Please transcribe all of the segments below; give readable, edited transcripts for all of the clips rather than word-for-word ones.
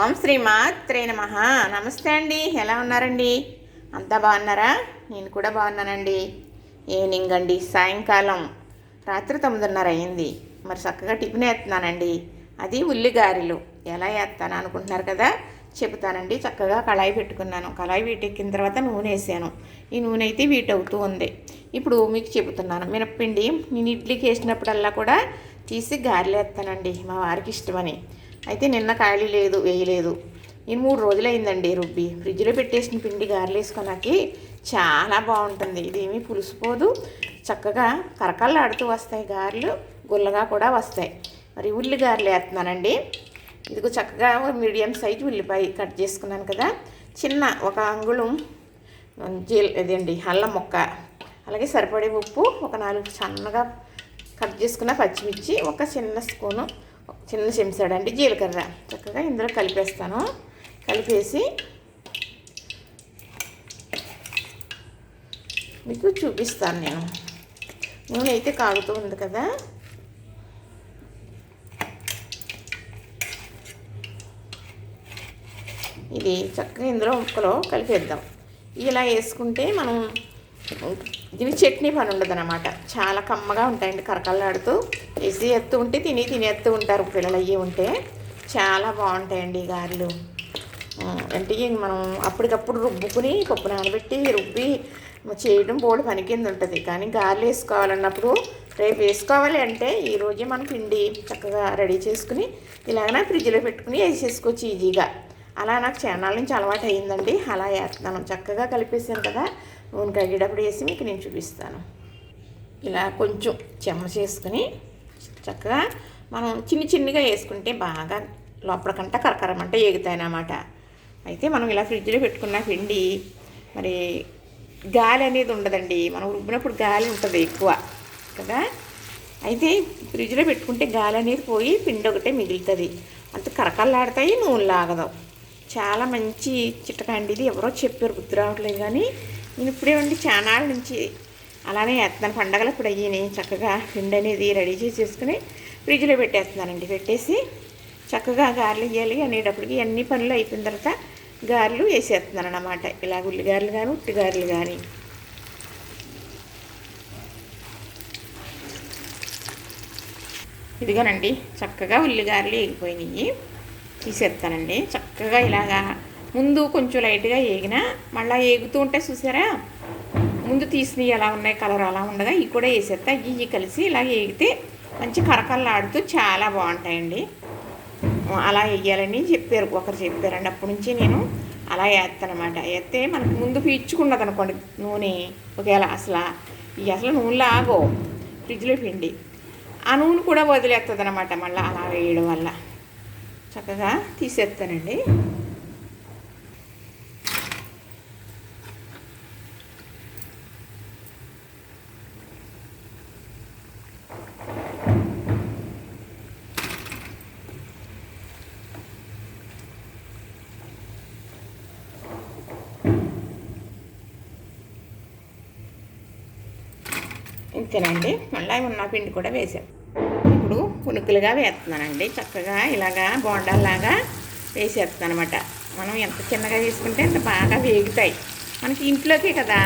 ఓం శ్రీమాత్రే నమః. నమస్తే అండి, ఎలా ఉన్నారండి? అంతా బాగున్నారా? నేను కూడా బాగున్నానండి. ఈవినింగ్ అండి, సాయంకాలం రాత్రి 9:30 అయింది. మరి చక్కగా టిఫిన్ వేస్తున్నానండి. అది ఉల్లిగారెలు. ఎలా వేస్తాను అనుకుంటున్నారు కదా, చెబుతానండి. చక్కగా కళాయి పెట్టుకున్నాను. కళాయి వీటెక్కిన తర్వాత నూనె వేసాను. ఈ నూనె అయితే వీటవుతూ ఉంది. ఇప్పుడు మీకు చెబుతున్నాను. మినప్పిండి నేను ఇడ్లీకి వేసినప్పుడల్లా కూడా తీసి గారెలు వేస్తానండి, మా వారికి ఇష్టమని. అయితే నిన్న ఖాళీ లేదు, వేయలేదు. నేను 3 రోజులైందండి రుబ్బి. ఫ్రిడ్జ్లో పెట్టేసిన పిండి గారెలు వేసుకున్నాకి చాలా బాగుంటుంది. ఇదేమీ పులిసిపోదు, చక్కగా కరకల్లాడుతూ వస్తాయి గారెలు, గుల్లగా కూడా వస్తాయి. మరి ఉల్లి గారెలు వేస్తున్నానండి. ఇదిగో చక్కగా మీడియం సైజు ఉల్లిపాయ కట్ చేసుకున్నాను కదా. చిన్న 1 అంగుళం ఇదండి అల్లం ముక్క, అలాగే సరిపడే ఉప్పు, ఒక 4 సన్నగా కట్ చేసుకున్న పచ్చిమిర్చి, ఒక చిన్న స్పూను, చిన్న చెంచాడండి జీలకర్ర చక్కగా ఇందులో కలిపేస్తాను. కలిపేసి మీకు చూపిస్తాను. నేను నూనె అయితే కాగుతూ ఉంది కదా. ఇది చక్కగా ఇందులో ముక్కలో కలిపేద్దాం. ఇలా వేసుకుంటే మనం ఇవి చట్నీ పని ఉండదు అన్నమాట. చాలా కమ్మగా ఉంటాయండి, కరకల్లాడుతూ వేసి ఎత్తు ఉంటే తినేస్తూ ఉంటారు పిల్లలు. అయ్యి ఉంటే చాలా బాగుంటాయండి ఈ గారెలు. అంటే మనం అప్పటికప్పుడు రుబ్బుకుని పప్పు నానబెట్టి రుబ్బి చేయడం బోర్డు పని కింద ఉంటుంది. కానీ గారెలు వేసుకోవాలన్నప్పుడు రేపు వేసుకోవాలి అంటే ఈరోజే మన పిండి చక్కగా రెడీ చేసుకుని ఇలాగ ఫ్రిడ్జ్లో పెట్టుకుని వేసేసుకోవచ్చు ఈజీగా. అలా నాకు చానాల నుంచి అలవాటు అయ్యిందండి. అలా వేస్తున్నాను. చక్కగా కలిపేసాను కదా, నూనె కడిగేటప్పుడు వేసి మీకు నేను చూపిస్తాను. ఇలా కొంచెం చెమ్మ చేసుకుని చక్కగా మనం చిన్నగా వేసుకుంటే బాగా లోపలికంట కరకరమంట ఎగుతాయన్నమాట. అయితే మనం ఇలా ఫ్రిడ్జ్లో పెట్టుకున్న పిండి మరి గాలి అనేది ఉండదండి. మనం రుబ్బినప్పుడు గాలి ఉంటుంది ఎక్కువ కదా. అయితే ఫ్రిడ్జ్లో పెట్టుకుంటే గాలి అనేది పోయి పిండి ఒకటే మిగులుతుంది. అంత కరకల్లాడతాయి, నూనె లాగదు. చాలా మంచి చిట్కా అండి ఇది. ఎవరో చెప్పారు, గుర్తు రావట్లేదు. కానీ నేను ఇప్పుడేమండి చానాల నుంచి అలానే వేస్తున్నాను. పండగలప్పుడు అయ్యి చక్కగా పిండి అనేది రెడీ చేసుకుని ఫ్రిడ్జ్లో పెట్టేస్తున్నానండి. పెట్టేసి చక్కగా గారెలు వేయాలి అనేటప్పటికి అన్ని పనులు అయిపోయిన తర్వాత గారెలు వేసేస్తున్నాను అన్నమాట. ఇలా ఉల్లిగారెలు కానీ ఉట్టి గారెలు కానీ. ఇదిగోనండి చక్కగా ఉల్లిగారెలు వేగిపోయినాయి, తీసేస్తానండి. చక్కగా ఇలాగా ముందు కొంచెం లైట్గా వేగినా మళ్ళీ వేగుతూ ఉంటే చూసారా, ముందు తీసినవి ఎలా ఉన్నాయి కలర్ అలా ఉండగా ఇవి కూడా వేసేస్తా. ఇవి కలిసి ఇలా వేగితే మంచి కరకల్లాడుతూ చాలా బాగుంటాయండి. అలా వేయాలని చెప్పారు, ఒకరు చెప్పారండి. అప్పటి నుంచి నేను అలా వేస్తానమాట. వేస్తే మనకు ముందు పీల్చుకున్నది అనుకోండి నూనె, ఒకవేళ అసలు నూనెలో ఆగో ఫ్రిడ్జ్లో పిండి ఆ నూనె కూడా వదిలేస్తుంది అనమాట. మళ్ళీ అలా వేయడం వల్ల చక్కగా తీసేస్తానండి. ఇంతేనండి. మళ్ళీ ఉన్న పిండి కూడా వేసాం. ఇప్పుడు పునుకులుగా వేస్తున్నానండి. చక్కగా ఇలాగా బోండాల్లాగా వేసేస్తాను అనమాట. మనం ఎంత చిన్నగా వేసుకుంటే అంత బాగా వేగుతాయి. మనకి ఇంట్లోకే కదా,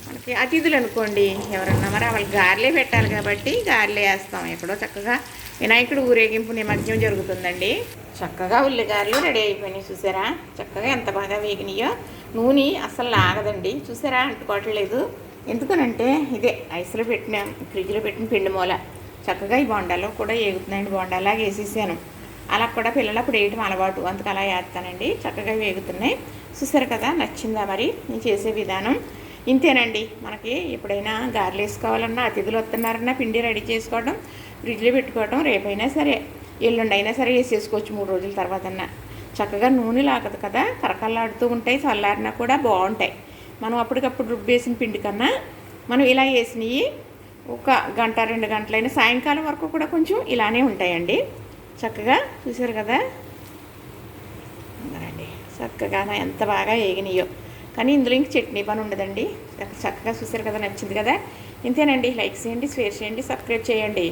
మనకి అతిథులు అనుకోండి ఎవరన్నా మరి వాళ్ళకి గారెలే పెట్టాలి కాబట్టి గారెలే వేస్తాం. ఎక్కడో చక్కగా వినాయకుడు ఊరేగింపు నిమజ్జనం జరుగుతుందండి. చక్కగా ఉల్లిగారెలు రెడీ అయిపోయినాయి. చూసారా చక్కగా ఎంత బాగా వేగినాయో. నూనె అసలు లాగదండి. చూసారా, అంటుకోవట్లేదు. ఎందుకనంటే ఇదే ఐస్లో పెట్టిన ఫ్రిడ్జ్లో పెట్టిన పిండి మూల. చక్కగా ఈ బొండాల్లో కూడా వేగుతున్నాయండి. బొండాలాగా వేసేసాను. అలా కూడా పిల్లలు అప్పుడు వేయటం అలవాటు, అందుకు అలా వేస్తానండి. చక్కగా వేగుతున్నాయి. చూసారు కదా, నచ్చిందా మరి నేను చేసే విధానం? ఇంతేనండి. మనకి ఎప్పుడైనా గారెలు వేసుకోవాలన్నా, అతిథులు వస్తున్నారన్నా పిండి రెడీ చేసుకోవడం, ఫ్రిడ్జ్లో పెట్టుకోవడం, రేపైనా సరే ఎల్లుండి అయినా సరే వేసేసుకోవచ్చు 3 రోజుల తర్వాతన్నా. చక్కగా నూనె లాగదు కదా, కరకల్లాడుతూ ఉంటాయి. చల్లారినా కూడా బాగుంటాయి. మనం అప్పటికప్పుడు రుబ్బేసిన పిండి కన్నా మనం ఇలా వేసినవి 1 గంట 2 గంటలైనా సాయంకాలం వరకు కూడా కొంచెం ఇలానే ఉంటాయండి. చక్కగా చూసారు కదా అండి, చక్కగా ఎంత బాగా వేగినాయో. కానీ ఇందులో ఇంక చట్నీ పని ఉండదండి. చక్కగా చూసారు కదా, నచ్చింది కదా. ఇంతేనండి. లైక్ చేయండి, షేర్ చేయండి, సబ్స్క్రైబ్ చేయండి.